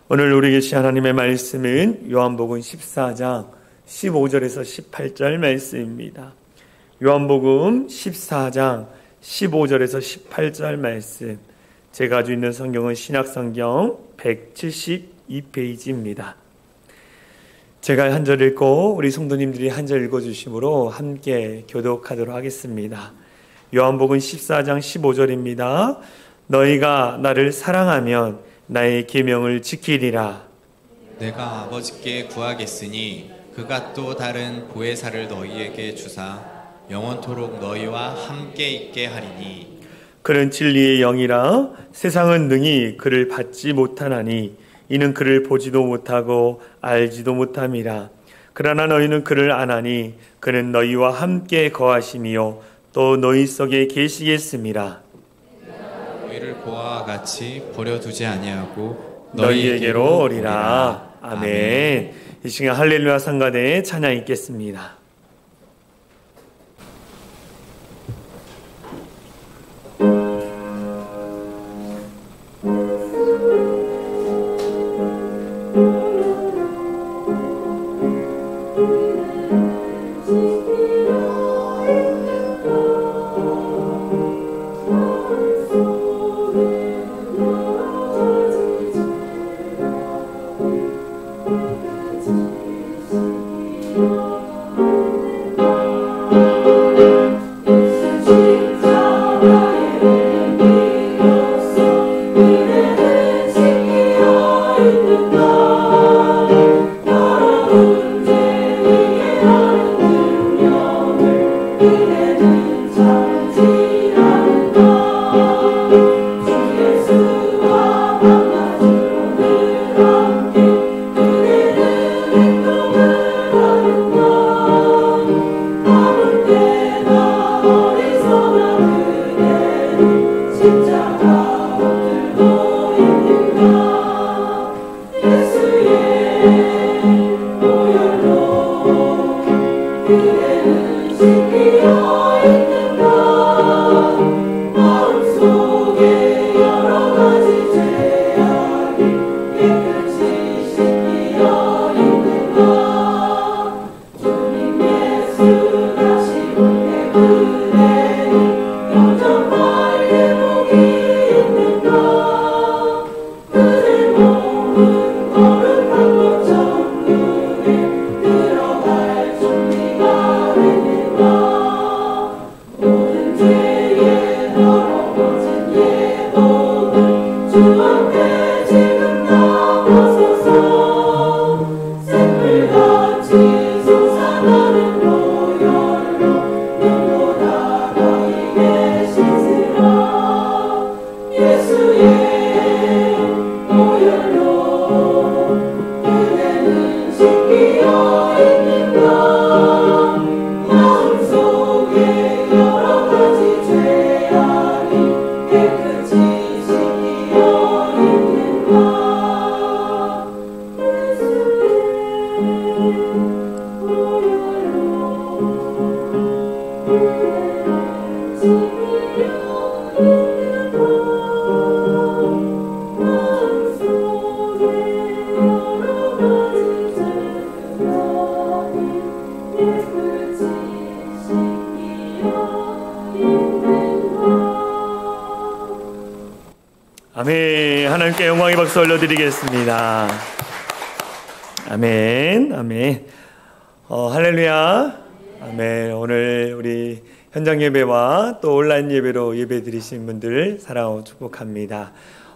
오늘 우리에게 주신 하나님의 말씀은 요한복음 14장 15절에서 18절 말씀입니다. 요한복음 14장 15절에서 18절 말씀, 제가 가지고 있는 성경은 신약성경 172페이지입니다. 제가 한 절 읽고 우리 성도님들이 한 절 읽어주심으로 함께 교독하도록 하겠습니다. 요한복음 14장 15절입니다. 너희가 나를 사랑하면 나의 계명을 지키리라. 내가 아버지께 구하겠으니 그가 또 다른 보혜사를 너희에게 주사 영원토록 너희와 함께 있게 하리니 그는 진리의 영이라. 세상은 능히 그를 받지 못하나니 이는 그를 보지도 못하고 알지도 못함이라. 그러나 너희는 그를 아나니 그는 너희와 함께 거하시며 또 너희 속에 계시겠음이라. 너희를 보아와 같이 버려두지 아니하고 너희에게로 오리라. 아멘. 이 시간 할렐루야 상가대에 찬양 있겠습니다. 아멘. 하나님께 영광의 박수 올려드리겠습니다. 아멘. 아멘. 할렐루야. 아멘. 오늘 우리 현장 예배와 또 온라인 예배로 예배 드리신 분들 사랑하고 축복합니다.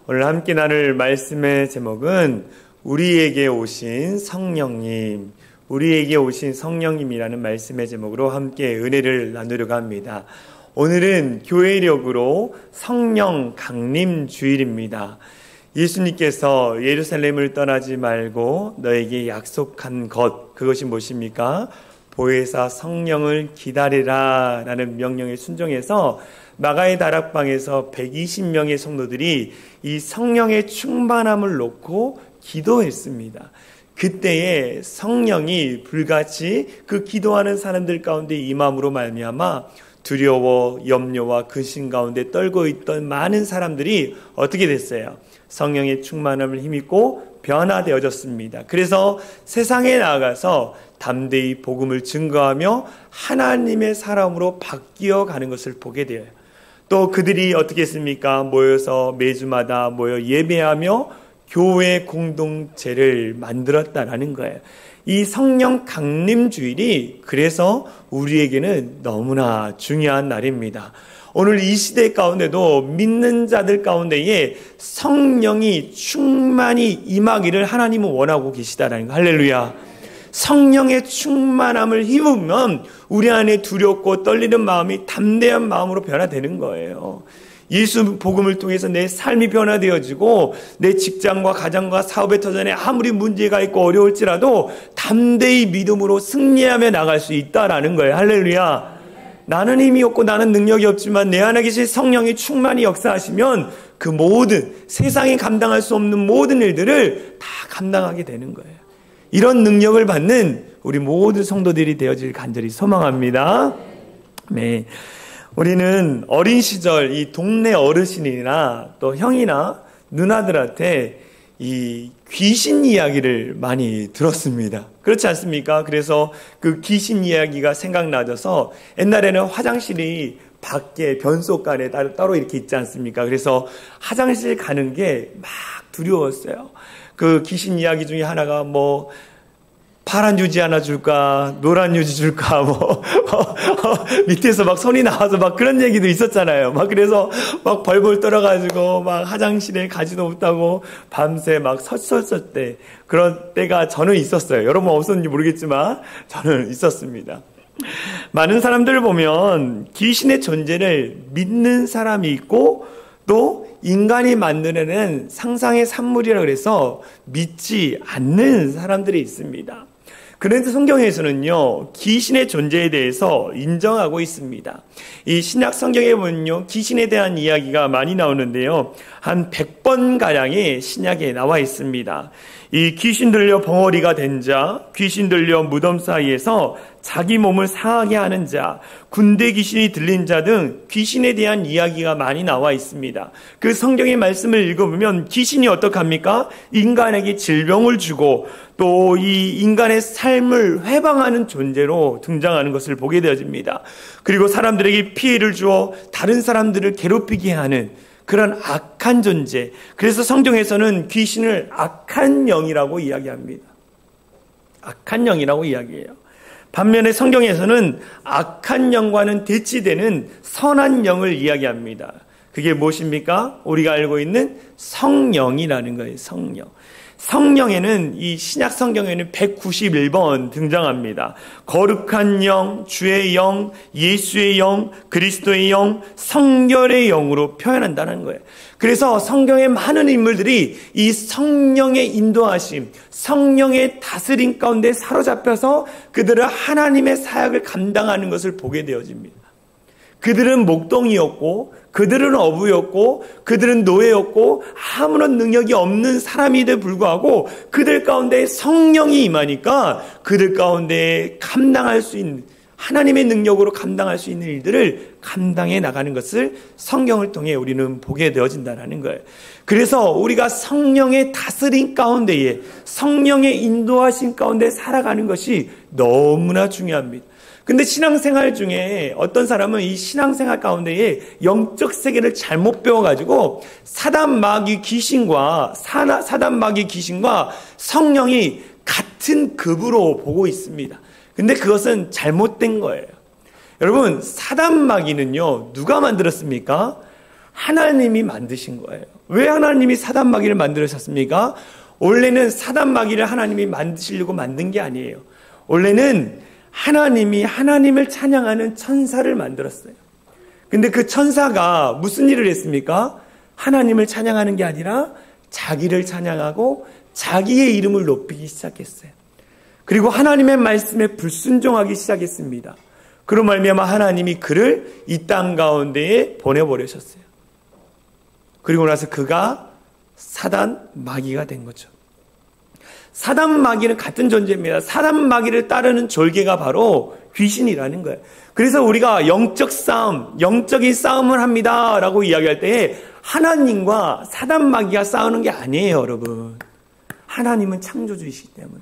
오늘 함께 나눌 말씀의 제목은 우리에게 오신 성령님, 우리에게 오신 성령님이라는 말씀의 제목으로 함께 은혜를 나누려고 합니다. 오늘은 교회력으로 성령 강림 주일입니다. 예수님께서 예루살렘을 떠나지 말고 너에게 약속한 것, 그것이 무엇입니까? 보혜사 성령을 기다리라 라는 명령에 순종해서 마가의 다락방에서 120명의 성도들이 이 성령의 충만함을 놓고 기도했습니다. 그때에 성령이 불같이 그 기도하는 사람들 가운데 임함으로 말미암아 두려워 염려와 근심 가운데 떨고 있던 많은 사람들이 어떻게 됐어요? 성령의 충만함을 힘입고 변화되어졌습니다. 그래서 세상에 나아가서 담대히 복음을 증거하며 하나님의 사람으로 바뀌어 가는 것을 보게 되어요. 또 그들이 어떻게 했습니까? 모여서 매주마다 모여 예배하며 교회 공동체를 만들었다라는 거예요. 이 성령 강림 주일이 그래서 우리에게는 너무나 중요한 날입니다. 오늘 이 시대 가운데도 믿는 자들 가운데에 성령이 충만히 임하기를 하나님은 원하고 계시다라는 거. 할렐루야. 성령의 충만함을 힘으면 우리 안에 두렵고 떨리는 마음이 담대한 마음으로 변화되는 거예요. 예수 복음을 통해서 내 삶이 변화되어지고 내 직장과 가정과 사업의 터전에 아무리 문제가 있고 어려울지라도 담대히 믿음으로 승리하며 나갈 수 있다라는 거예요. 할렐루야. 나는 힘이 없고 나는 능력이 없지만 내 안에 계신 성령이 충만히 역사하시면 그 모든 세상이 감당할 수 없는 모든 일들을 다 감당하게 되는 거예요. 이런 능력을 받는 우리 모든 성도들이 되어질 간절히 소망합니다. 네. 우리는 어린 시절 이 동네 어르신이나 또 형이나 누나들한테 이 귀신 이야기를 많이 들었습니다. 그렇지 않습니까? 그래서 그 귀신 이야기가 생각나져서 옛날에는 화장실이 밖에 변속간에 따로 이렇게 있지 않습니까? 그래서 화장실 가는 게 막 두려웠어요. 그 귀신 이야기 중에 하나가 뭐 파란 유지 하나 줄까, 노란 유지 줄까, 밑에서 막 손이 나와서 막 그런 얘기도 있었잖아요. 막 그래서 막 벌벌 떨어가지고 막 화장실에 가지도 못하고 밤새 막 설설설 때, 그런 때가 저는 있었어요. 여러분 없었는지 모르겠지만 저는 있었습니다. 많은 사람들을 보면 귀신의 존재를 믿는 사람이 있고 또 인간이 만들어낸 상상의 산물이라 그래서 믿지 않는 사람들이 있습니다. 그런데 성경에서는요, 귀신의 존재에 대해서 인정하고 있습니다. 이 신약 성경에 보면요, 귀신에 대한 이야기가 많이 나오는데요, 한 100번가량의 신약에 나와 있습니다. 이 귀신 들려 벙어리가 된 자, 귀신 들려 무덤 사이에서 자기 몸을 상하게 하는 자, 군대 귀신이 들린 자 등 귀신에 대한 이야기가 많이 나와 있습니다. 그 성경의 말씀을 읽어보면 귀신이 어떡합니까? 인간에게 질병을 주고 또 이 인간의 삶을 회방하는 존재로 등장하는 것을 보게 되어집니다. 그리고 사람들에게 피해를 주어 다른 사람들을 괴롭히게 하는 그런 악한 존재. 그래서 성경에서는 귀신을 악한 영이라고 이야기합니다. 악한 영이라고 이야기해요. 반면에 성경에서는 악한 영과는 대치되는 선한 영을 이야기합니다. 그게 무엇입니까? 우리가 알고 있는 성령이라는 거예요. 성령. 성령에는 이 신약 성경에는 191번 등장합니다. 거룩한 영, 주의 영, 예수의 영, 그리스도의 영, 성결의 영으로 표현한다는 거예요. 그래서 성경의 많은 인물들이 이 성령의 인도하심, 성령의 다스림 가운데 사로잡혀서 그들은 하나님의 사역을 감당하는 것을 보게 되어집니다. 그들은 목동이었고 그들은 어부였고 그들은 노예였고 아무런 능력이 없는 사람임에도 불구하고 그들 가운데 성령이 임하니까 그들 가운데 감당할 수 있는 하나님의 능력으로 감당할 수 있는 일들을 감당해 나가는 것을 성경을 통해 우리는 보게 되어진다는 거예요. 그래서 우리가 성령의 다스림 가운데에 성령의 인도하심 가운데 살아가는 것이 너무나 중요합니다. 근데 신앙생활 중에 어떤 사람은 이 신앙생활 가운데에 영적 세계를 잘못 배워가지고 사단 마귀 귀신과 성령이 같은 급으로 보고 있습니다. 근데 그것은 잘못된 거예요. 여러분, 사단 마귀는요, 누가 만들었습니까? 하나님이 만드신 거예요. 왜 하나님이 사단 마귀를 만들으셨습니까? 원래는 사단 마귀를 하나님이 만드시려고 만든 게 아니에요. 원래는 하나님이 하나님을 찬양하는 천사를 만들었어요. 근데 그 천사가 무슨 일을 했습니까? 하나님을 찬양하는 게 아니라 자기를 찬양하고 자기의 이름을 높이기 시작했어요. 그리고 하나님의 말씀에 불순종하기 시작했습니다. 그로 말미암아 하나님이 그를 이 땅 가운데에 보내버리셨어요. 그리고 나서 그가 사단 마귀가 된 거죠. 사단 마귀는 같은 존재입니다. 사단 마귀를 따르는 졸개가 바로 귀신이라는 거예요. 그래서 우리가 영적 싸움, 영적인 싸움을 합니다 라고 이야기할 때 하나님과 사단 마귀가 싸우는 게 아니에요, 여러분. 하나님은 창조주이시기 때문에.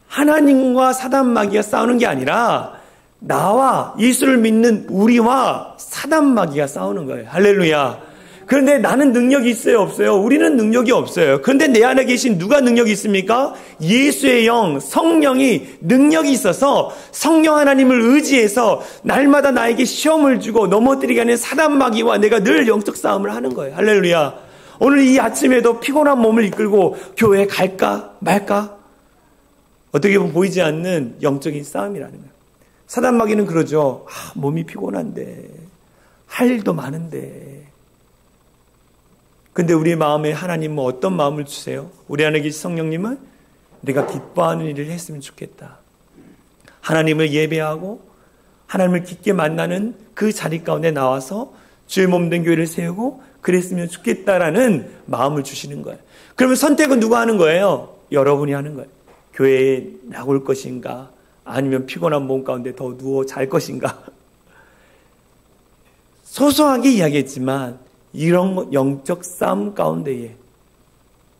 하나님과 사단 마귀가 싸우는 게 아니라 나와 예수를 믿는 우리와 사단 마귀가 싸우는 거예요. 할렐루야. 그런데 나는 능력이 있어요, 없어요? 우리는 능력이 없어요. 그런데 내 안에 계신 누가 능력이 있습니까? 예수의 영, 성령이 능력이 있어서 성령 하나님을 의지해서 날마다 나에게 시험을 주고 넘어뜨리게 하는 사단 마귀와 내가 늘 영적 싸움을 하는 거예요. 할렐루야. 오늘 이 아침에도 피곤한 몸을 이끌고 교회에 갈까 말까? 어떻게 보면 보이지 않는 영적인 싸움이라는 거예요. 사단 마귀는 그러죠. 몸이 피곤한데, 할 일도 많은데. 근데 우리 마음에 하나님은 어떤 마음을 주세요? 우리 안에 계신 성령님은 내가 기뻐하는 일을 했으면 좋겠다. 하나님을 예배하고 하나님을 깊게 만나는 그 자리 가운데 나와서 주의 몸된 교회를 세우고 그랬으면 좋겠다라는 마음을 주시는 거예요. 그러면 선택은 누가 하는 거예요? 여러분이 하는 거예요. 교회에 나올 것인가? 아니면 피곤한 몸 가운데 더 누워 잘 것인가? 소소하게 이야기했지만 이런 영적 싸움 가운데에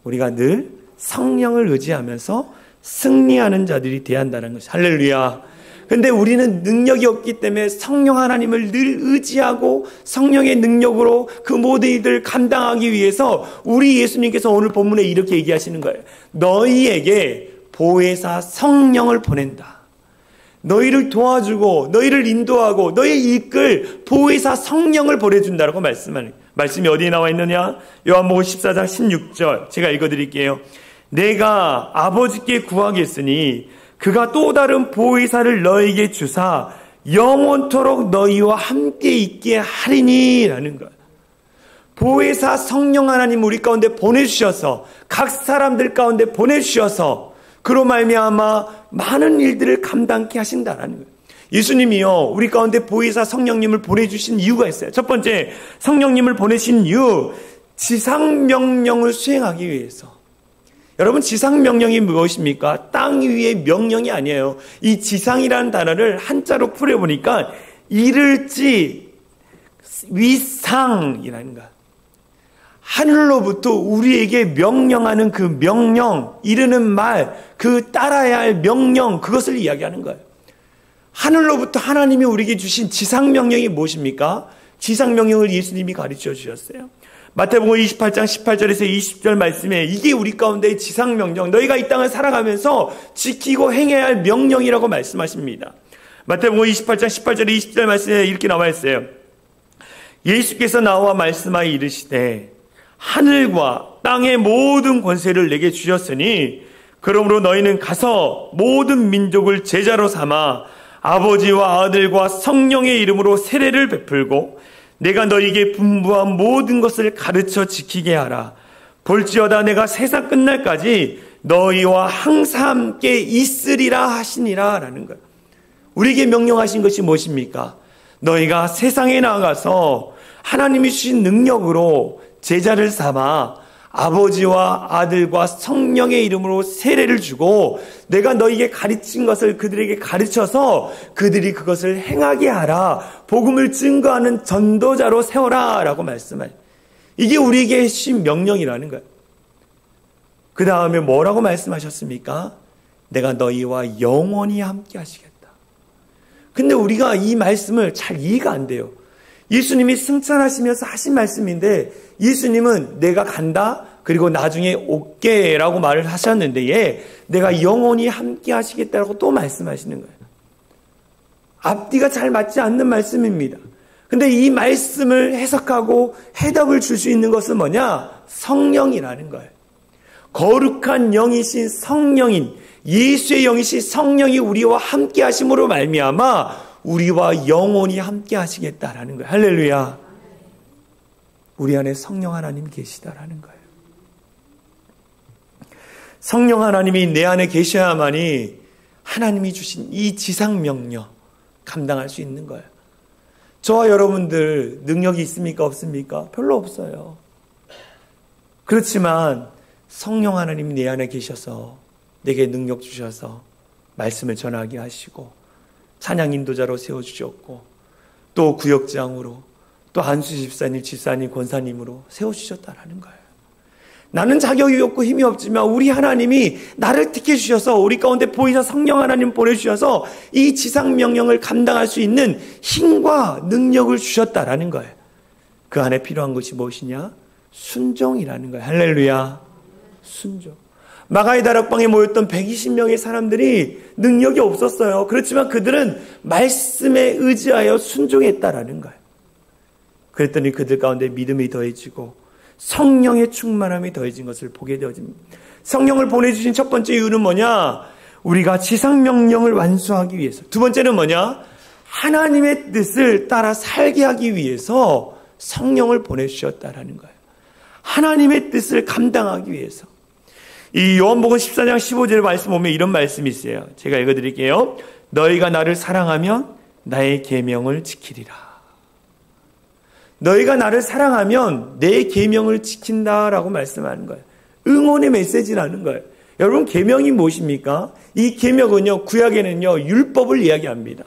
우리가 늘 성령을 의지하면서 승리하는 자들이 되어야 한다는 것이 할렐루야. 그런데 우리는 능력이 없기 때문에 성령 하나님을 늘 의지하고 성령의 능력으로 그 모든 일들을 감당하기 위해서 우리 예수님께서 오늘 본문에 이렇게 얘기하시는 거예요. 너희에게 보혜사 성령을 보낸다. 너희를 도와주고 너희를 인도하고 너희 이끌 보혜사 성령을 보내준다라고 말씀이 어디에 나와 있느냐? 요한복음 14장 16절 제가 읽어드릴게요. 내가 아버지께 구하겠으니 그가 또 다른 보혜사를 너희에게 주사 영원토록 너희와 함께 있게 하리니 라는 거예요. 보혜사 성령 하나님 우리 가운데 보내주셔서 각 사람들 가운데 보내주셔서 그로 말미암아 많은 일들을 감당케 하신다라는 거예요. 예수님이요 우리 가운데 보혜사 성령님을 보내주신 이유가 있어요. 첫 번째, 성령님을 보내신 이유, 지상명령을 수행하기 위해서. 여러분, 지상명령이 무엇입니까? 땅 위의 명령이 아니에요. 이 지상이라는 단어를 한자로 풀어보니까 이를지 위상이라는 거야. 하늘로부터 우리에게 명령하는 그 명령, 이르는 말, 그 따라야 할 명령, 그것을 이야기하는 거예요. 하늘로부터 하나님이 우리에게 주신 지상명령이 무엇입니까? 지상명령을 예수님이 가르쳐 주셨어요. 마태복음 28장 18절에서 20절 말씀에 이게 우리 가운데의 지상명령, 너희가 이 땅을 살아가면서 지키고 행해야 할 명령이라고 말씀하십니다. 마태복음 28장 18절에 20절 말씀에 이렇게 나와 있어요. 예수께서 나와 말씀하여 이르시되 하늘과 땅의 모든 권세를 내게 주셨으니 그러므로 너희는 가서 모든 민족을 제자로 삼아 아버지와 아들과 성령의 이름으로 세례를 베풀고 내가 너희에게 분부한 모든 것을 가르쳐 지키게 하라. 볼지어다 내가 세상 끝날까지 너희와 항상 함께 있으리라 하시니라 라는 거예요. 우리에게 명령하신 것이 무엇입니까? 너희가 세상에 나가서 하나님이 주신 능력으로 제자를 삼아 아버지와 아들과 성령의 이름으로 세례를 주고 내가 너희에게 가르친 것을 그들에게 가르쳐서 그들이 그것을 행하게 하라. 복음을 증거하는 전도자로 세워라 라고 말씀해요. 이게 우리에게 주신 명령이라는 거예요. 그 다음에 뭐라고 말씀하셨습니까? 내가 너희와 영원히 함께 하시겠다. 근데 우리가 이 말씀을 잘 이해가 안 돼요. 예수님이 승천하시면서 하신 말씀인데 예수님은 내가 간다 그리고 나중에 올게라고 말을 하셨는데 내가 영원히 함께 하시겠다라고 또 말씀하시는 거예요. 앞뒤가 잘 맞지 않는 말씀입니다. 근데 이 말씀을 해석하고 해답을 줄 수 있는 것은 뭐냐? 성령이라는 거예요. 거룩한 영이신 성령인 예수의 영이신 성령이 우리와 함께 하심으로 말미암아 우리와 영원히 함께 하시겠다라는 거예요. 할렐루야. 우리 안에 성령 하나님 계시다라는 거예요. 성령 하나님이 내 안에 계셔야만이 하나님이 주신 이 지상명령 감당할 수 있는 거예요. 저와 여러분들 능력이 있습니까? 없습니까? 별로 없어요. 그렇지만 성령 하나님 내 안에 계셔서 내게 능력 주셔서 말씀을 전하게 하시고 찬양 인도자로 세워주셨고 또 구역장으로 또 안수 집사님, 집사님, 권사님으로 세워주셨다라는 거예요. 나는 자격이 없고 힘이 없지만 우리 하나님이 나를 택해 주셔서 우리 가운데 보이사 성령 하나님 보내주셔서 이 지상 명령을 감당할 수 있는 힘과 능력을 주셨다라는 거예요. 그 안에 필요한 것이 무엇이냐? 순종이라는 거예요. 할렐루야. 순종. 마가의 다락방에 모였던 120명의 사람들이 능력이 없었어요. 그렇지만 그들은 말씀에 의지하여 순종했다라는 거예요. 그랬더니 그들 가운데 믿음이 더해지고 성령의 충만함이 더해진 것을 보게 되어집니다. 성령을 보내주신 첫 번째 이유는 뭐냐? 우리가 지상명령을 완수하기 위해서. 두 번째는 뭐냐? 하나님의 뜻을 따라 살게 하기 위해서 성령을 보내주셨다라는 거예요. 하나님의 뜻을 감당하기 위해서. 이 요한복음 14장 15절 말씀 보면 이런 말씀이 있어요. 제가 읽어드릴게요. 너희가 나를 사랑하면 나의 계명을 지키리라. 너희가 나를 사랑하면 내 계명을 지킨다라고 말씀하는 거예요. 응원의 메시지라는 거예요. 여러분, 계명이 무엇입니까? 이 계명은요, 구약에는요, 율법을 이야기합니다.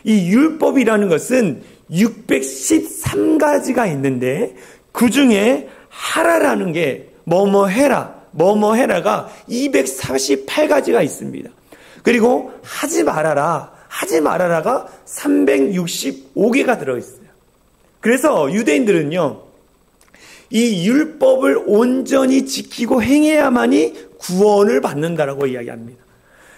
이 율법이라는 것은 613가지가 있는데 그 중에 하라라는 게 뭐뭐 해라, 뭐뭐 해라가 248가지가 있습니다. 그리고 하지 말아라가 365개가 들어있어요. 그래서 유대인들은요, 이 율법을 온전히 지키고 행해야만이 구원을 받는다라고 이야기합니다.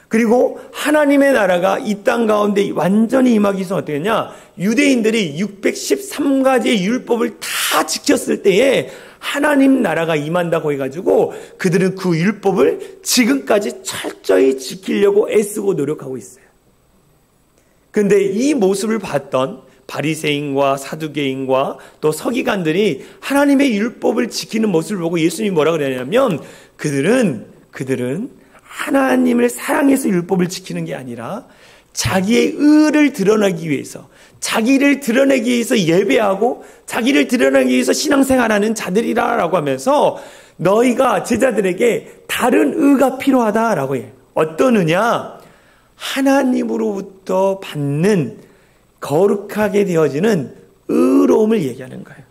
그리고 하나님의 나라가 이 땅 가운데 완전히 임하기 위해서 어떻게 했냐? 유대인들이 613가지의 율법을 다 지켰을 때에 하나님 나라가 임한다고 해가지고 그들은 그 율법을 지금까지 철저히 지키려고 애쓰고 노력하고 있어요. 그런데 이 모습을 봤던 바리새인과 사두개인과 또 서기관들이 하나님의 율법을 지키는 모습을 보고 예수님이 뭐라 그러냐면 그들은 하나님을 사랑해서 율법을 지키는 게 아니라 자기의 의를 드러내기 위해서, 자기를 드러내기 위해서 예배하고 자기를 드러내기 위해서 신앙생활하는 자들이라고 하면서 너희가 제자들에게 다른 의가 필요하다라고 해요. 어떤 의냐? 하나님으로부터 받는 거룩하게 되어지는 의로움을 얘기하는 거예요.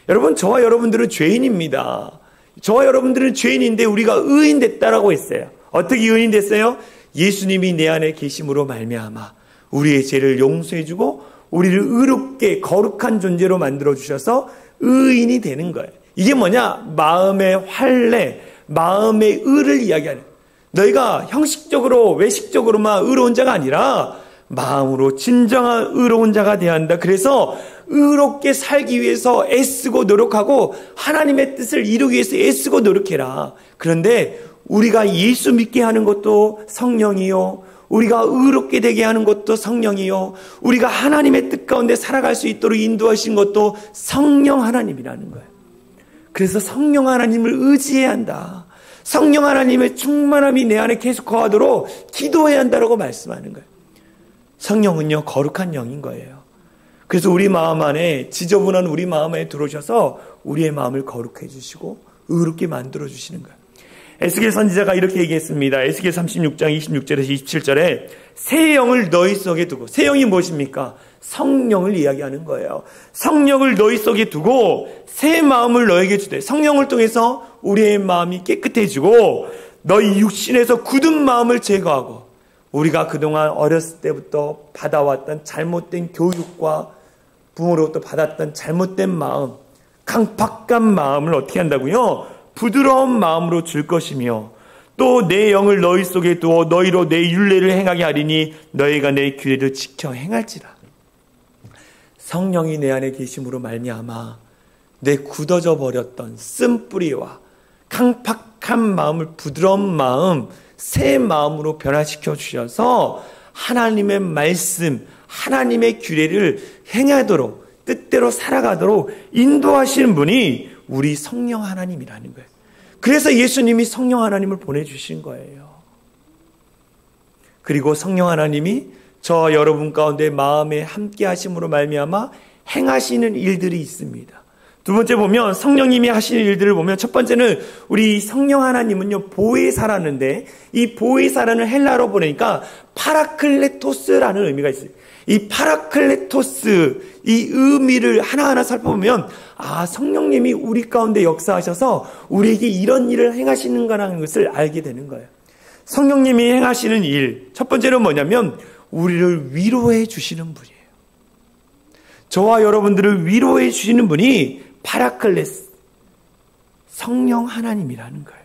여러분, 저와 여러분들은 죄인입니다. 저와 여러분들은 죄인인데 우리가 의인 됐다라고 했어요. 어떻게 의인 됐어요? 예수님이 내 안에 계심으로 말미암아 우리의 죄를 용서해주고 우리를 의롭게 거룩한 존재로 만들어주셔서 의인이 되는 거예요. 이게 뭐냐? 마음의 활례, 마음의 의를 이야기하는, 너희가 형식적으로 외식적으로만 의로운 자가 아니라 마음으로 진정한 의로운 자가 되어야 한다. 그래서 의롭게 살기 위해서 애쓰고 노력하고 하나님의 뜻을 이루기 위해서 애쓰고 노력해라. 그런데 우리가 예수 믿게 하는 것도 성령이요, 우리가 의롭게 되게 하는 것도 성령이요, 우리가 하나님의 뜻 가운데 살아갈 수 있도록 인도하신 것도 성령 하나님이라는 거예요. 그래서 성령 하나님을 의지해야 한다. 성령 하나님의 충만함이 내 안에 계속 거하도록 기도해야 한다라고 말씀하는 거예요. 성령은요, 거룩한 영인 거예요. 그래서 우리 마음 안에, 지저분한 우리 마음 안에 들어오셔서 우리의 마음을 거룩해 주시고 의롭게 만들어 주시는 거예요. 에스겔 선지자가 이렇게 얘기했습니다. 에스겔 36장 26절에서 27절에 새 영을 너희 속에 두고, 새 영이 무엇입니까? 성령을 이야기하는 거예요. 성령을 너희 속에 두고 새 마음을 너에게 주되, 성령을 통해서 우리의 마음이 깨끗해지고 너희 육신에서 굳은 마음을 제거하고, 우리가 그동안 어렸을 때부터 받아왔던 잘못된 교육과 부모로부터 받았던 잘못된 마음, 강팍한 마음을 어떻게 한다고요? 부드러운 마음으로 줄 것이며 또 내 영을 너희 속에 두어 너희로 내 율례를 행하게 하리니 너희가 내 규례를 지켜 행할지라. 성령이 내 안에 계심으로 말미암아 내 굳어져 버렸던 쓴뿌리와 강팍한 마음을 부드러운 마음, 새 마음으로 변화시켜 주셔서 하나님의 말씀, 하나님의 규례를 행하도록, 뜻대로 살아가도록 인도하시는 분이 우리 성령 하나님이라는 거예요. 그래서 예수님이 성령 하나님을 보내주신 거예요. 그리고 성령 하나님이 저 여러분 가운데 마음에 함께 하심으로 말미암아 행하시는 일들이 있습니다. 두 번째 보면 성령님이 하시는 일들을 보면 첫 번째는 우리 성령 하나님은요 보혜사라는데 이 보혜사라는 헬라어로 보니까 파라클레토스라는 의미가 있어요. 이 파라클레토스 이 의미를 하나하나 살펴보면 성령님이 우리 가운데 역사하셔서 우리에게 이런 일을 행하시는가라는 것을 알게 되는 거예요. 성령님이 행하시는 일 첫 번째는 뭐냐면 우리를 위로해 주시는 분이에요. 저와 여러분들을 위로해 주시는 분이 파라클레스 성령 하나님이라는 거예요.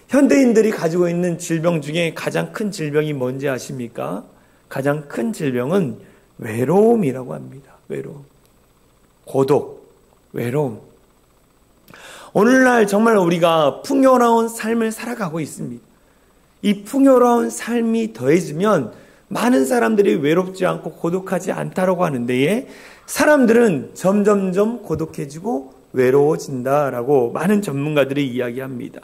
현대인들이 가지고 있는 질병 중에 가장 큰 질병이 뭔지 아십니까? 가장 큰 질병은 외로움이라고 합니다. 외로움. 고독, 외로움. 오늘날 정말 우리가 풍요로운 삶을 살아가고 있습니다. 이 풍요로운 삶이 더해지면 많은 사람들이 외롭지 않고 고독하지 않다라고 하는데 사람들은 점점점 고독해지고 외로워진다라고 많은 전문가들이 이야기합니다.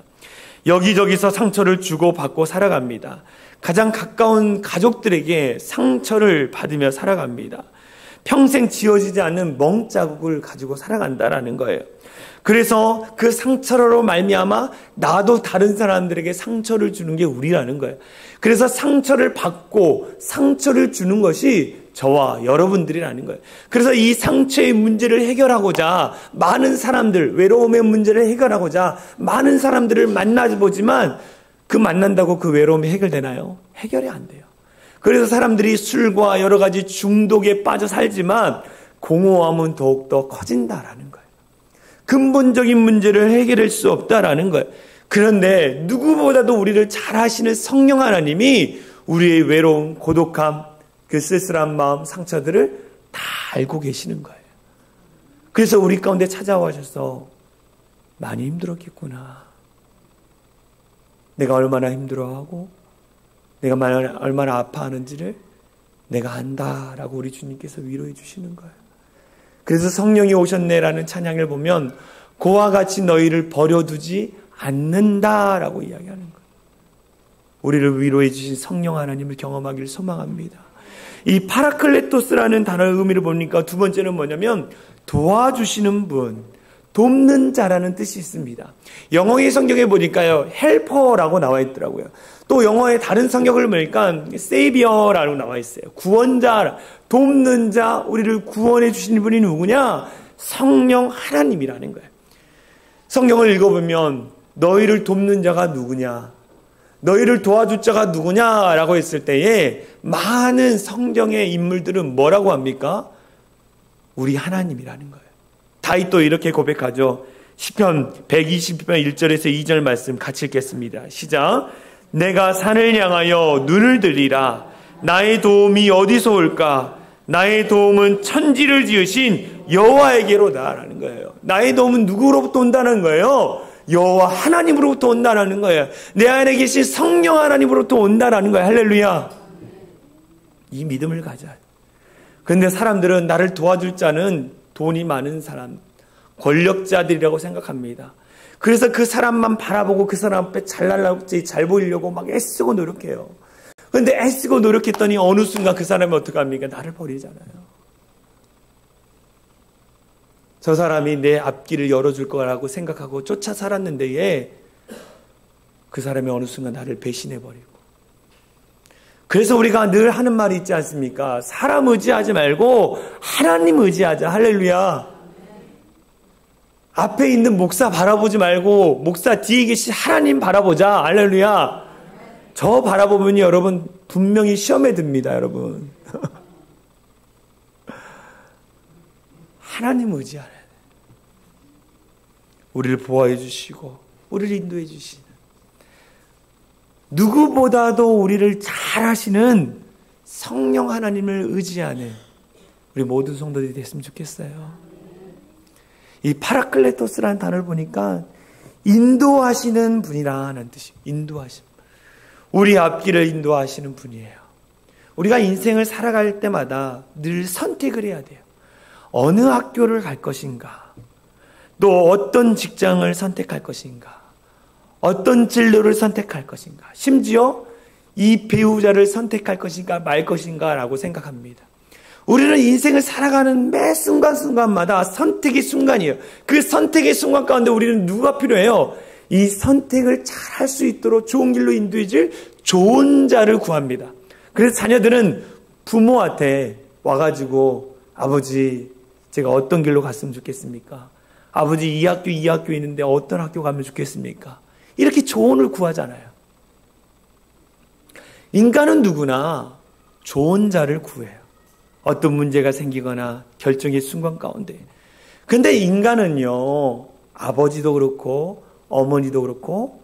여기저기서 상처를 주고받고 살아갑니다. 가장 가까운 가족들에게 상처를 받으며 살아갑니다. 평생 지워지지 않는 멍자국을 가지고 살아간다라는 거예요. 그래서 그 상처로 말미암아 나도 다른 사람들에게 상처를 주는 게 우리라는 거예요. 그래서 상처를 받고 상처를 주는 것이 저와 여러분들이라는 거예요. 그래서 이 상처의 문제를 해결하고자 많은 사람들, 외로움의 문제를 해결하고자 많은 사람들을 만나보지만 그 만난다고 그 외로움이 해결되나요? 해결이 안 돼요. 그래서 사람들이 술과 여러 가지 중독에 빠져 살지만 공허함은 더욱더 커진다라는 거예요. 근본적인 문제를 해결할 수 없다라는 거예요. 그런데 누구보다도 우리를 잘 아시는 성령 하나님이 우리의 외로움, 고독함, 그 쓸쓸한 마음, 상처들을 다 알고 계시는 거예요. 그래서 우리 가운데 찾아와셔서 많이 힘들었겠구나. 내가 얼마나 힘들어하고 내가 얼마나 아파하는지를 내가 안다라고 우리 주님께서 위로해 주시는 거예요. 그래서 성령이 오셨네라는 찬양을 보면 그와 같이 너희를 버려두지 않는다라고 이야기하는 거예요. 우리를 위로해 주신 성령 하나님을 경험하기를 소망합니다. 이 파라클레토스라는 단어의 의미를 보니까 두 번째는 뭐냐면 도와주시는 분, 돕는 자라는 뜻이 있습니다. 영어의 성경에 보니까요 헬퍼라고 나와 있더라고요. 또 영어의 다른 성경을 보니까 세이비어라고 나와 있어요. 구원자, 돕는 자, 우리를 구원해 주시는 분이 누구냐? 성령 하나님이라는 거예요. 성경을 읽어보면 너희를 돕는 자가 누구냐? 너희를 도와줄 자가 누구냐라고 했을 때에 많은 성경의 인물들은 뭐라고 합니까? 우리 하나님이라는 거예요. 다윗도 이렇게 고백하죠. 시편 120편 1절에서 2절 말씀 같이 읽겠습니다. 시작. 내가 산을 향하여 눈을 들리라. 나의 도움이 어디서 올까? 나의 도움은 천지를 지으신 여호와에게로다 라는 거예요. 나의 도움은 누구로부터 온다는 거예요? 여호와 하나님으로부터 온다는 거예요. 내 안에 계신 성령 하나님으로부터 온다는 거예요. 할렐루야. 이 믿음을 가져. 그런데 사람들은 나를 도와줄 자는 돈이 많은 사람, 권력자들이라고 생각합니다. 그래서 그 사람만 바라보고 그 사람 앞에 잘나려고, 잘 보이려고 막 애쓰고 노력해요. 그런데 애쓰고 노력했더니 어느 순간 그 사람이 어떡합니까? 나를 버리잖아요. 저 사람이 내 앞길을 열어줄 거라고 생각하고 쫓아 살았는데 그 사람이 어느 순간 나를 배신해버리고. 그래서 우리가 늘 하는 말이 있지 않습니까? 사람 의지하지 말고 하나님 의지하자. 할렐루야. 앞에 있는 목사 바라보지 말고 목사 뒤에 계신 하나님 바라보자. 할렐루야. 저 바라보면 여러분 분명히 시험에 듭니다. 여러분. 하나님 의지하라. 우리를 보호해 주시고 우리를 인도해 주시는 누구보다도 우리를 잘 하시는 성령 하나님을 의지하는 우리 모든 성도들이 됐으면 좋겠어요. 이 파라클레토스라는 단어를 보니까 인도하시는 분이라는 뜻이에요. 인도하심. 우리 앞길을 인도하시는 분이에요. 우리가 인생을 살아갈 때마다 늘 선택을 해야 돼요. 어느 학교를 갈 것인가? 또 어떤 직장을 선택할 것인가? 어떤 진로를 선택할 것인가? 심지어 이 배우자를 선택할 것인가 말 것인가 라고 생각합니다. 우리는 인생을 살아가는 매 순간순간마다 선택의 순간이에요. 그 선택의 순간 가운데 우리는 누가 필요해요? 이 선택을 잘 할 수 있도록 좋은 길로 인도해 줄 좋은 자를 구합니다. 그래서 자녀들은 부모한테 와가지고 아버지 제가 어떤 길로 갔으면 좋겠습니까? 아버지 이 학교 있는데 어떤 학교 가면 좋겠습니까? 이렇게 조언을 구하잖아요. 인간은 누구나 좋은 자를 구해요. 어떤 문제가 생기거나 결정의 순간 가운데. 근데 인간은요, 아버지도 그렇고 어머니도 그렇고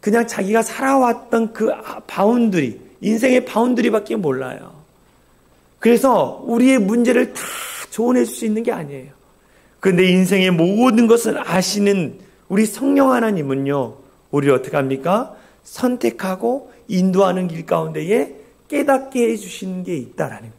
그냥 자기가 살아왔던 그 바운드리, 인생의 바운드리밖에 몰라요. 그래서 우리의 문제를 다 조언해 줄 수 있는 게 아니에요. 그런데 인생의 모든 것을 아시는 우리 성령 하나님은요, 우리를 어떻게 합니까? 선택하고 인도하는 길 가운데에 깨닫게 해주시는 게 있다라는 거예요.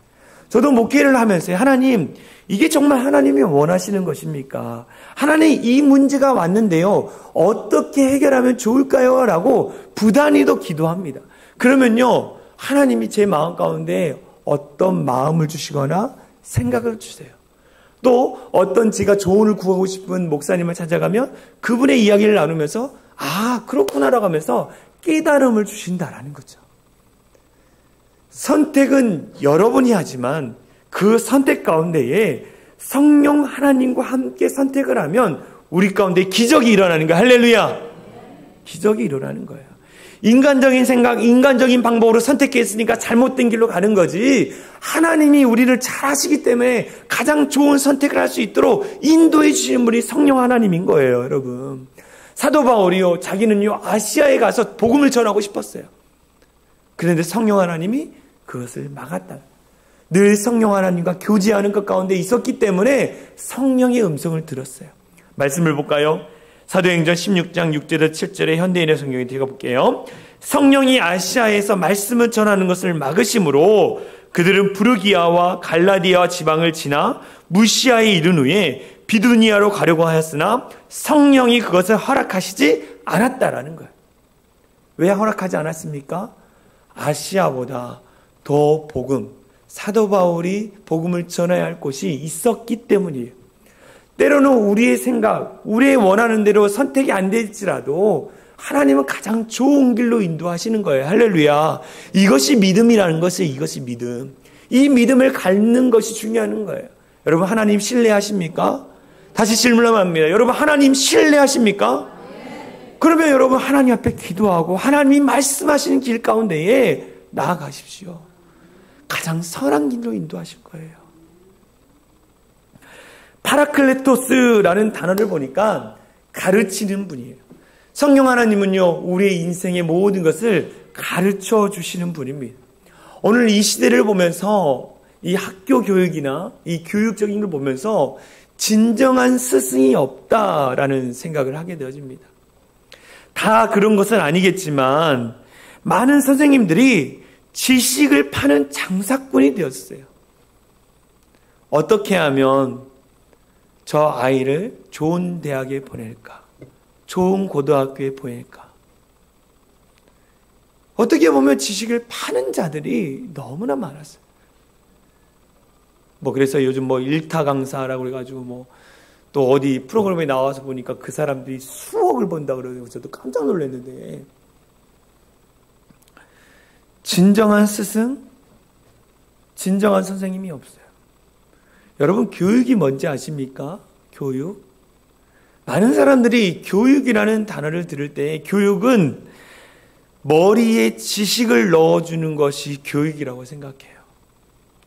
저도 목회를 하면서 하나님, 이게 정말 하나님이 원하시는 것입니까? 하나님, 이 문제가 왔는데요, 어떻게 해결하면 좋을까요? 라고 부단히도 기도합니다. 그러면요, 하나님이 제 마음 가운데 어떤 마음을 주시거나 생각을 주세요. 또 어떤 제가 조언을 구하고 싶은 목사님을 찾아가면 그분의 이야기를 나누면서 아, 그렇구나라고 하면서 깨달음을 주신다라는 거죠. 선택은 여러분이 하지만 그 선택 가운데에 성령 하나님과 함께 선택을 하면 우리 가운데 기적이 일어나는 거예요. 할렐루야! 기적이 일어나는 거예요. 인간적인 생각, 인간적인 방법으로 선택했으니까 잘못된 길로 가는 거지, 하나님이 우리를 잘 아시기 때문에 가장 좋은 선택을 할 수 있도록 인도해 주시는 분이 성령 하나님인 거예요, 여러분. 사도 바울이요, 자기는요 아시아에 가서 복음을 전하고 싶었어요. 그런데 성령 하나님이 그것을 막았다. 늘 성령 하나님과 교제하는 것 가운데 있었기 때문에 성령의 음성을 들었어요. 말씀을 볼까요? 사도행전 16장 6절에서 7절의 현대인의 성경에 읽어볼게요. 성령이 아시아에서 말씀을 전하는 것을 막으심으로 그들은 부르기아와 갈라디아 지방을 지나 무시아에 이른 후에 비두니아로 가려고 하였으나 성령이 그것을 허락하시지 않았다라는 거예요. 왜 허락하지 않았습니까? 아시아보다 더 복음, 사도 바울이 복음을 전해야 할 곳이 있었기 때문이에요. 때로는 우리의 생각, 우리의 원하는 대로 선택이 안 될지라도 하나님은 가장 좋은 길로 인도하시는 거예요. 할렐루야. 이것이 믿음이라는 것이, 이것이 믿음. 이 믿음을 갖는 것이 중요한 거예요. 여러분, 하나님 신뢰하십니까? 다시 질문합니다. 여러분, 하나님 신뢰하십니까? 그러면 여러분, 하나님 앞에 기도하고 하나님이 말씀하시는 길 가운데에 나아가십시오. 가장 선한 길로 인도하실 거예요. 파라클레토스라는 단어를 보니까 가르치는 분이에요. 성령 하나님은요, 우리의 인생의 모든 것을 가르쳐 주시는 분입니다. 오늘 이 시대를 보면서 이 학교 교육이나 이 교육적인 걸 보면서 진정한 스승이 없다라는 생각을 하게 되어집니다. 다 그런 것은 아니겠지만 많은 선생님들이 지식을 파는 장사꾼이 되었어요. 어떻게 하면 저 아이를 좋은 대학에 보낼까? 좋은 고등학교에 보낼까? 어떻게 보면 지식을 파는 자들이 너무나 많았어요. 그래서 요즘 일타 강사라고 그래가지고 또 어디 프로그램에 나와서 보니까 그 사람들이 수억을 번다 그러고 저도 깜짝 놀랐는데, 진정한 스승, 진정한 선생님이 없어요. 여러분, 교육이 뭔지 아십니까? 교육. 많은 사람들이 교육이라는 단어를 들을 때 교육은 머리에 지식을 넣어주는 것이 교육이라고 생각해요.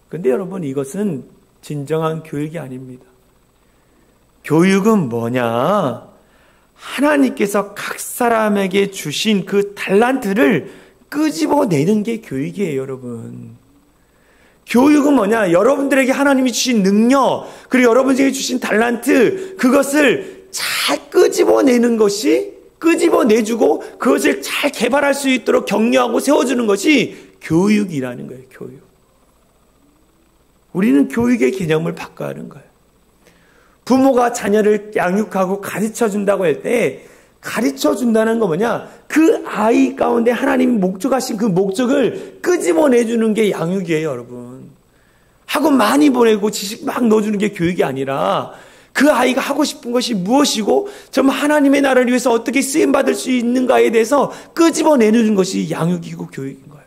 그런데 여러분, 이것은 진정한 교육이 아닙니다. 교육은 뭐냐? 하나님께서 각 사람에게 주신 그 달란트를 끄집어내는 게 교육이에요, 여러분. 교육은 뭐냐? 여러분들에게 하나님이 주신 능력, 그리고 여러분에게 주신 달란트, 그것을 잘 끄집어내는 것이, 끄집어내주고 그것을 잘 개발할 수 있도록 격려하고 세워주는 것이 교육이라는 거예요, 교육. 우리는 교육의 개념을 바꿔야 하는 거예요. 부모가 자녀를 양육하고 가르쳐준다고 할 때, 가르쳐준다는 거 뭐냐? 그 아이 가운데 하나님이 목적하신 그 목적을 끄집어내주는 게 양육이에요, 여러분. 학원 많이 보내고 지식 막 넣어주는 게 교육이 아니라 그 아이가 하고 싶은 것이 무엇이고 정말 하나님의 나라를 위해서 어떻게 쓰임받을 수 있는가에 대해서 끄집어내는 것이 양육이고 교육인 거예요.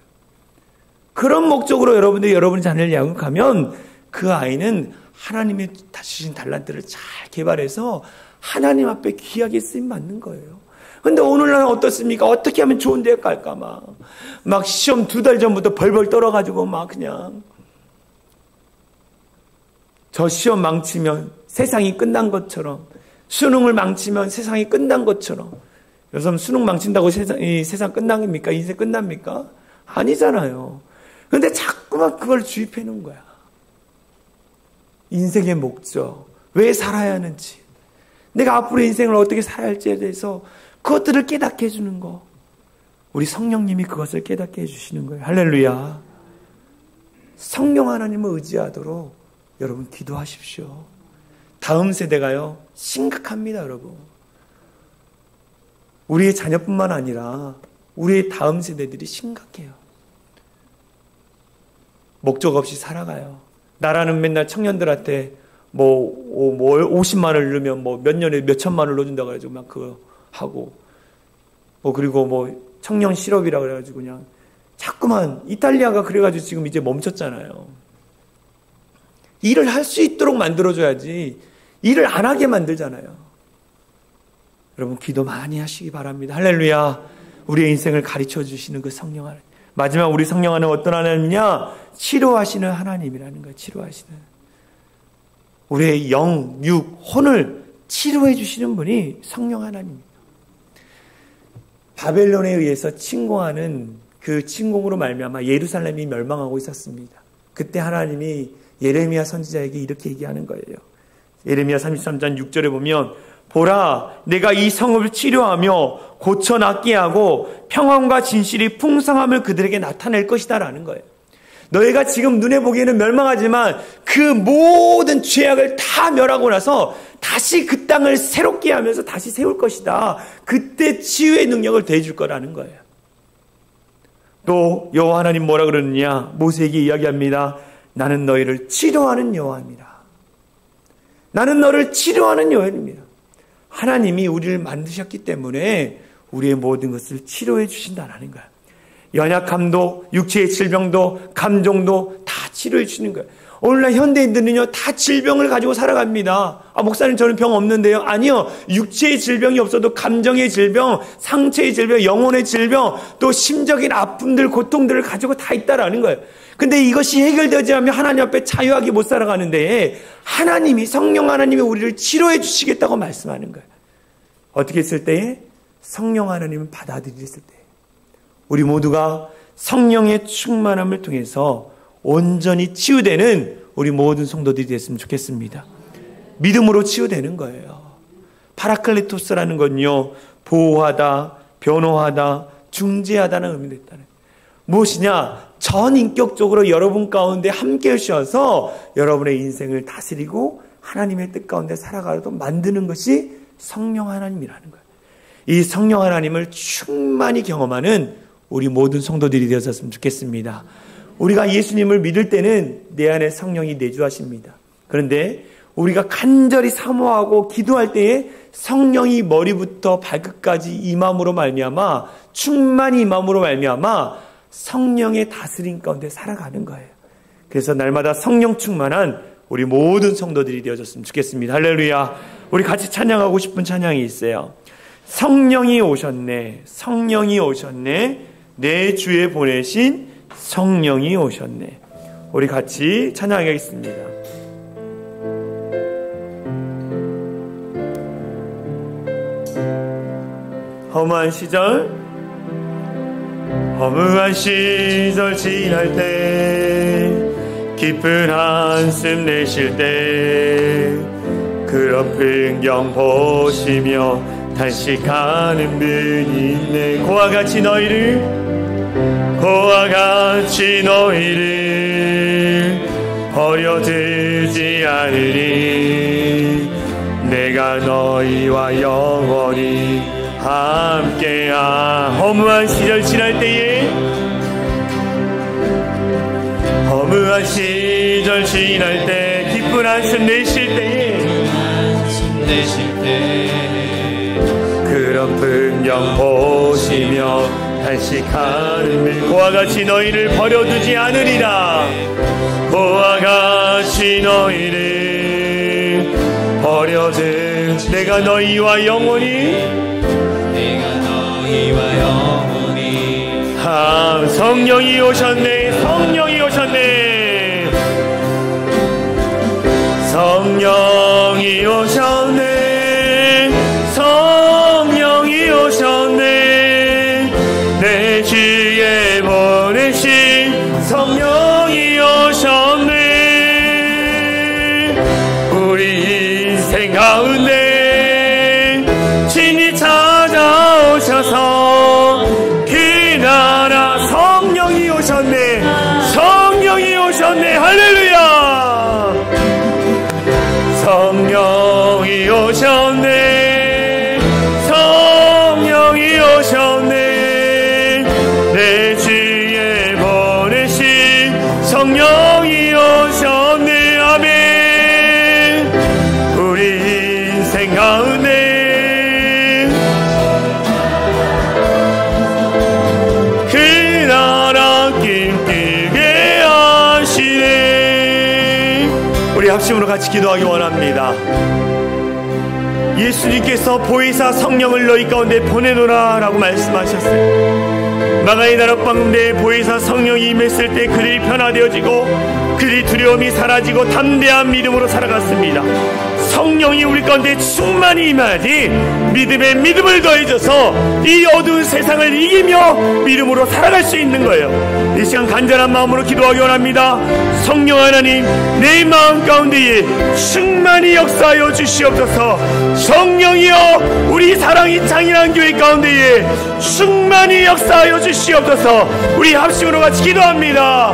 그런 목적으로 여러분의 자녀를 양육하면 그 아이는 하나님의 주신 달란트를 잘 개발해서 하나님 앞에 귀하게 쓰임받는 거예요. 근데 오늘날은 어떻습니까? 어떻게 하면 좋은 대학 갈까 막 시험 2달 전부터 벌벌 떨어가지고 막 그냥 저 시험 망치면 세상이 끝난 것처럼, 수능을 망치면 세상이 끝난 것처럼. 요즘 수능 망친다고 세상 끝난 겁니까? 인생 끝납니까? 아니잖아요. 근데 자꾸만 그걸 주입해 놓은 거야. 인생의 목적, 왜 살아야 하는지, 내가 앞으로 인생을 어떻게 살아야 할지에 대해서 그것들을 깨닫게 해주는 거. 우리 성령님이 그것을 깨닫게 해주시는 거예요. 할렐루야. 성령 하나님을 의지하도록 여러분 기도하십시오. 다음 세대가요, 심각합니다, 여러분. 우리의 자녀뿐만 아니라 우리의 다음 세대들이 심각해요. 목적 없이 살아가요. 나라는 맨날 청년들한테 50만 원을 넣으면 몇 년에 몇 천만 원을 넣어준다고 해가지고 막 그거 하고, 그리고 청년 실업이라고 그래가지고 그냥 자꾸만, 이탈리아가 그래가지고 지금 이제 멈췄잖아요. 일을 할 수 있도록 만들어줘야지 일을 안 하게 만들잖아요. 여러분 기도 많이 하시기 바랍니다. 할렐루야. 우리의 인생을 가르쳐 주시는 그 성령 하나님. 마지막 우리 성령 하나님은 어떤 하나님이냐? 치료하시는 하나님이라는 거예요. 치료하시는. 우리의 영, 육, 혼을 치료해 주시는 분이 성령 하나님입니다. 바벨론에 의해서 침공하는 그 침공으로 말미암아 예루살렘이 멸망하고 있었습니다. 그때 하나님이 예레미야 선지자에게 이렇게 얘기하는 거예요. 예레미야 33장 6절에 보면, 보라, 내가 이 성읍을 치료하며 고쳐 낫게 하고 평안과 진실이 풍성함을 그들에게 나타낼 것이다 라는 거예요. 너희가 지금 눈에 보기에는 멸망하지만 그 모든 죄악을 다 멸하고 나서 다시 그 땅을 새롭게 하면서 다시 세울 것이다. 그때 치유의 능력을 더해줄 거라는 거예요. 또 여호와 하나님 뭐라 그러느냐? 모세에게 이야기합니다. 나는 너희를 치료하는 여호와입니다. 나는 너를 치료하는 여호와입니다. 하나님이 우리를 만드셨기 때문에 우리의 모든 것을 치료해 주신다는 거예요. 연약함도, 육체의 질병도, 감정도 다 치료해 주시는 거예요. 오늘날 현대인들은요, 다 질병을 가지고 살아갑니다. 목사님 저는 병 없는데요. 아니요. 육체의 질병이 없어도 감정의 질병, 상체의 질병, 영혼의 질병, 또 심적인 아픔들, 고통들을 가지고 다 있다라는 거예요. 근데 이것이 해결되지 않으면 하나님 앞에 자유하게 못 살아가는데, 하나님이, 성령 하나님이 우리를 치료해 주시겠다고 말씀하는 거예요. 어떻게 했을 때에? 성령 하나님을 받아들였을 때. 우리 모두가 성령의 충만함을 통해서 온전히 치유되는 우리 모든 성도들이 됐으면 좋겠습니다. 믿음으로 치유되는 거예요. 파라클리토스라는 건요, 보호하다, 변호하다, 중재하다는 의미가 있다는. 무엇이냐? 전인격적으로 여러분 가운데 함께 하셔서 여러분의 인생을 다스리고 하나님의 뜻 가운데 살아가도록 만드는 것이 성령 하나님이라는 거예요. 이 성령 하나님을 충만히 경험하는 우리 모든 성도들이 되었으면 좋겠습니다. 우리가 예수님을 믿을 때는 내 안에 성령이 내주하십니다. 그런데 우리가 간절히 사모하고 기도할 때에 성령이 머리부터 발끝까지 임함으로 말미암아, 충만히 임함으로 말미암아 성령의 다스림 가운데 살아가는 거예요. 그래서 날마다 성령 충만한 우리 모든 성도들이 되어졌으면 좋겠습니다. 할렐루야. 우리 같이 찬양하고 싶은 찬양이 있어요. 성령이 오셨네, 성령이 오셨네, 내 주에 보내신 성령이 오셨네. 우리 같이 찬양하겠습니다. 허무한 시절 지날 때, 깊은 한숨 내쉴 때, 그런 풍경 보시며 탄식하는 분이 있네. 그와 같이 너희를 버려두지 않으리. 내가 너희와 영원히 함께하. 허무한 시절 지날 때에, 허무한 시절 시절 지날 때 기쁜 한숨 내쉴 때에 그런 풍경 보시며 단식하는 그와 같이 너희를 버려두지 않으리라. 그와 같이 너희를 버려둔 내가 너희와 영원히 성령이 오셨네. 성령이 오셨네. 성령이 오셨네. 성령이 오셨네. 내 주에 보내신 성령이 오셨네. 우리 인생 가운데 친히 찾아오셔서 그 나라 성령이 오셨네. 성령이 오셨네. 할렐루야. 성령이 오셨네. 성령이 오셨네. 내 주에 보내신 성령이 오셨네. 아멘. 우리 인생 가운데 그 나라 기쁘게 하시네. 우리 합심으로 같이 기도하기 원합니다. 예수님께서 보혜사 성령을 너희 가운데 보내노라 라고 말씀하셨어요. 마가의 나라 가운데 보혜사 성령이 임했을 때 그들이 변화되어지고 그들이 두려움이 사라지고 담대한 믿음으로 살아갔습니다. 성령이 우리 가운데 충만히 임하니 믿음에 믿음을 더해줘서 이 어두운 세상을 이기며 믿음으로 살아갈 수 있는 거예요. 이 시간 간절한 마음으로 기도하기 원합니다. 성령 하나님, 내 마음 가운데에 충만히 역사하여 주시옵소서. 성령이여, 우리 사랑이 창인한 교회 가운데에 충만히 역사하여 주시옵소서. 우리 합심으로 같이 기도합니다.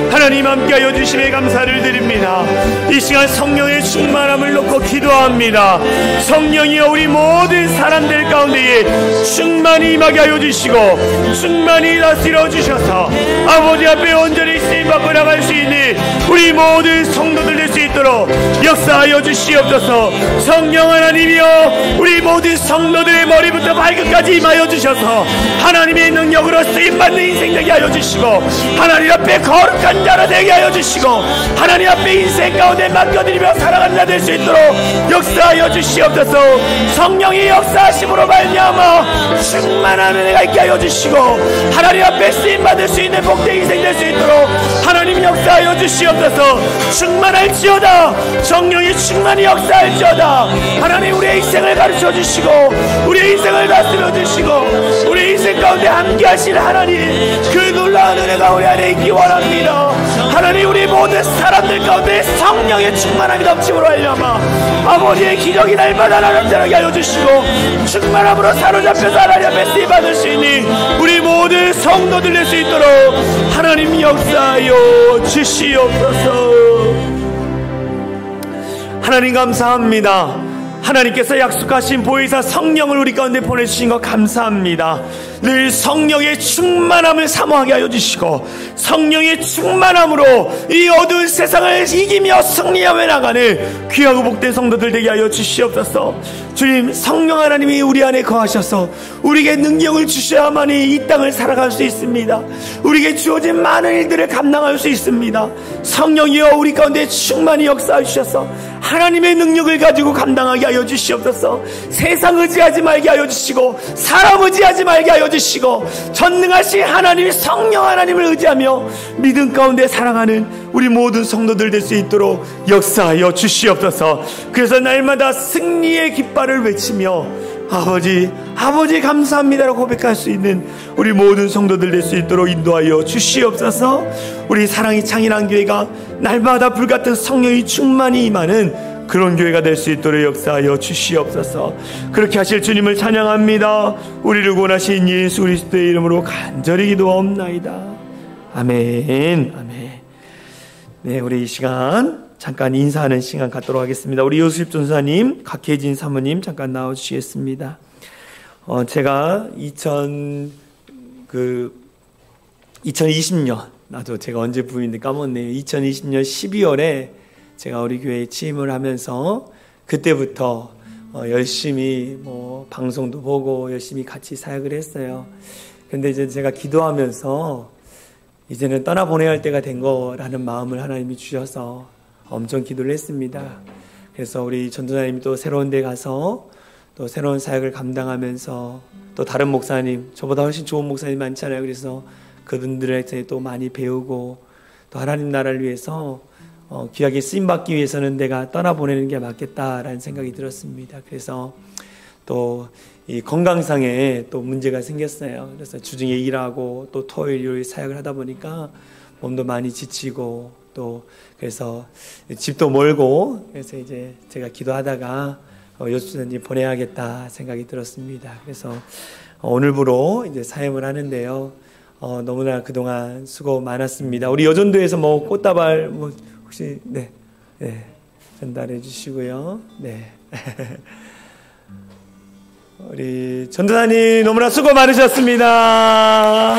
하나님 함께하여 주심에 감사를 드립니다. 이 시간 성령의 충만함을 놓고 기도합니다. 성령이여, 우리 모든 사람들 가운데에 충만히 임하게 하여 주시고 충만히 다스려 주셔서 아버지 앞에 온전히 쓰임받고 나갈 수 있는 우리 모든 성도들 될 수 있도록 역사하여 주시옵소서. 성령 하나님이여, 우리 모든 성도들의 머리부터 발끝까지 임하여 주셔서 하나님의 능력으로 쓰임받는 인생 되게 하여 주시고 하나님 앞에 거룩한 자라 되게 하여 주시고 하나님 앞에 인생 가운데 맡겨드리며 살아가는 자 될 수 있도록 역사하여 주시옵소서. 성령이 역사하심으로 말미암아 충만한 은혜가 있게 하여 주시고 하나님 앞에 쓰임받을 수 있는 복된 인생 될 수 있도록 하나님 역사하여 주시옵소서. 충만할지어다. 성령이 충만히 역사할지어다. 하나님, 우리의 인생을 가르쳐 주시고 우리의 인생을 다스려 주시고 우리의 인생 가운데 함께 하신 하나님, 그 놀라운 은혜가 우리 안에 있기 원합니다. 하나님, 우리 모든 사람들 가운데 성령의 충만함이 넘침으로 알려마 아버지의 기적이 날마다 나타나게 하여 주시고 충만함으로 사로잡혀서 하나님 앞에 쓰임받을 수 있는 우리 모든 성도들 될 수 있도록 하나님 역사하여 주시옵소서. 하나님 감사합니다. 하나님께서 약속하신 보혜사 성령을 우리 가운데 보내주신 것 감사합니다. 늘 성령의 충만함을 사모하게 하여 주시고 성령의 충만함으로 이 어두운 세상을 이기며 승리하며 나가는 귀하고 복된 성도들 되게 하여 주시옵소서. 주님, 성령 하나님이 우리 안에 거하셔서 우리에게 능력을 주셔야만이 이 땅을 살아갈 수 있습니다. 우리에게 주어진 많은 일들을 감당할 수 있습니다. 성령이여, 우리 가운데 충만히 역사해 주셔서 하나님의 능력을 가지고 감당하게 하여 주시옵소서. 세상 의지하지 말게 하여 주시고 사람 의지하지 말게 하여 주시고 전능하신 하나님, 성령 하나님을 의지하며 믿음 가운데 살아가는 우리 모든 성도들 될 수 있도록 역사하여 주시옵소서. 그래서 날마다 승리의 깃발을 외치며 아버지 감사합니다라고 고백할 수 있는 우리 모든 성도들 될 수 있도록 인도하여 주시옵소서. 우리 사랑이 창인한 교회가 날마다 불같은 성령이 충만히 임하는 그런 교회가 될 수 있도록 역사하여 주시옵소서. 그렇게 하실 주님을 찬양합니다. 우리를 구원하신 예수 그리스도의 이름으로 간절히 기도하옵나이다. 아멘. 아멘. 네, 우리 이 시간 잠깐 인사하는 시간 갖도록 하겠습니다. 우리 요셉 전사님, 각혜진 사모님 잠깐 나와주시겠습니다. 제가 2020년 나도 제가 언제 부인인데 까먹었네요. 2020년 12월에 제가 우리 교회에 취임을 하면서 그때부터 열심히 방송도 보고 열심히 같이 사역을 했어요. 근데 이제 제가 기도하면서 이제는 떠나보내야 할 때가 된 거라는 마음을 하나님이 주셔서 엄청 기도를 했습니다. 그래서 우리 전도사님이 또 새로운 데 가서 또 새로운 사역을 감당하면서 또 다른 목사님, 저보다 훨씬 좋은 목사님 많잖아요. 그래서 그분들한테 또 많이 배우고 또 하나님 나라를 위해서 귀하게 쓰임받기 위해서는 내가 떠나보내는 게 맞겠다라는 생각이 들었습니다. 그래서 또 이 건강상에 또 문제가 생겼어요. 그래서 주중에 일하고 또 토요일, 일요일 사역을 하다 보니까 몸도 많이 지치고 또 그래서 집도 멀고 그래서 이제 제가 기도하다가 요수선님 보내야겠다 생각이 들었습니다. 그래서 오늘부로 이제 사역을 하는데요. 너무나 그동안 수고 많았습니다. 우리 여전도에서 꽃다발 혹시 네 전달해 주시고요. 네. 우리 전도사님 너무나 수고 많으셨습니다.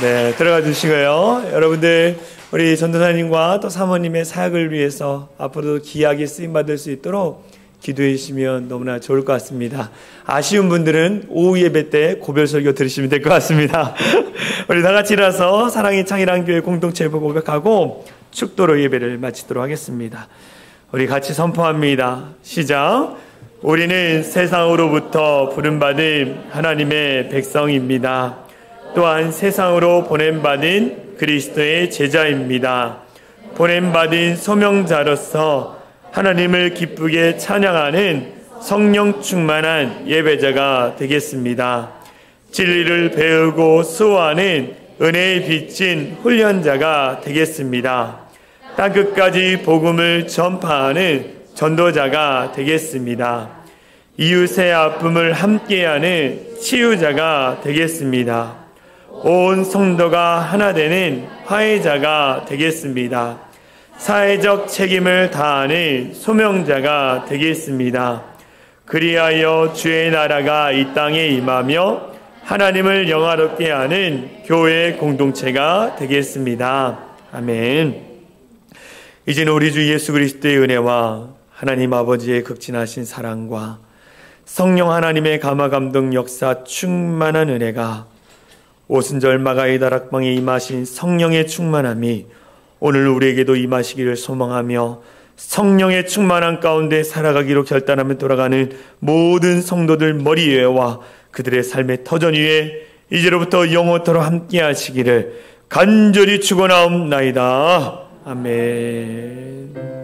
네, 들어가 주시고요. 여러분들 우리 전도사님과 또 사모님의 사역을 위해서 앞으로도 귀하게 쓰임 받을 수 있도록 기도해 주시면 너무나 좋을 것 같습니다. 아쉬운 분들은 오후 예배 때 고별 설교 들으시면 될 것 같습니다. 우리 다 같이 일어나서 사랑의 창이란 교회 공동체 고백하고 축도로 예배를 마치도록 하겠습니다. 우리 같이 선포합니다. 시작. 우리는 세상으로부터 부름받은 하나님의 백성입니다. 또한 세상으로 보냄받은 그리스도의 제자입니다. 보냄받은 소명자로서 하나님을 기쁘게 찬양하는 성령 충만한 예배자가 되겠습니다. 진리를 배우고 수호하는 은혜에 비친 훈련자가 되겠습니다. 땅끝까지 복음을 전파하는 전도자가 되겠습니다. 이웃의 아픔을 함께하는 치유자가 되겠습니다. 온 성도가 하나 되는 화해자가 되겠습니다. 사회적 책임을 다하는 소명자가 되겠습니다. 그리하여 주의 나라가 이 땅에 임하며 하나님을 영화롭게 하는 교회 공동체가 되겠습니다. 아멘. 이제는 우리 주 예수 그리스도의 은혜와 하나님 아버지의 극진하신 사랑과 성령 하나님의 감화감동 역사 충만한 은혜가 오순절 마가의 다락방에 임하신 성령의 충만함이 오늘 우리에게도 임하시기를 소망하며 성령의 충만한 가운데 살아가기로 결단하며 돌아가는 모든 성도들 머리 위에와 그들의 삶의 터전 위에 이제로부터 영원토록 함께 하시기를 간절히 축원하옵나이다. 아멘.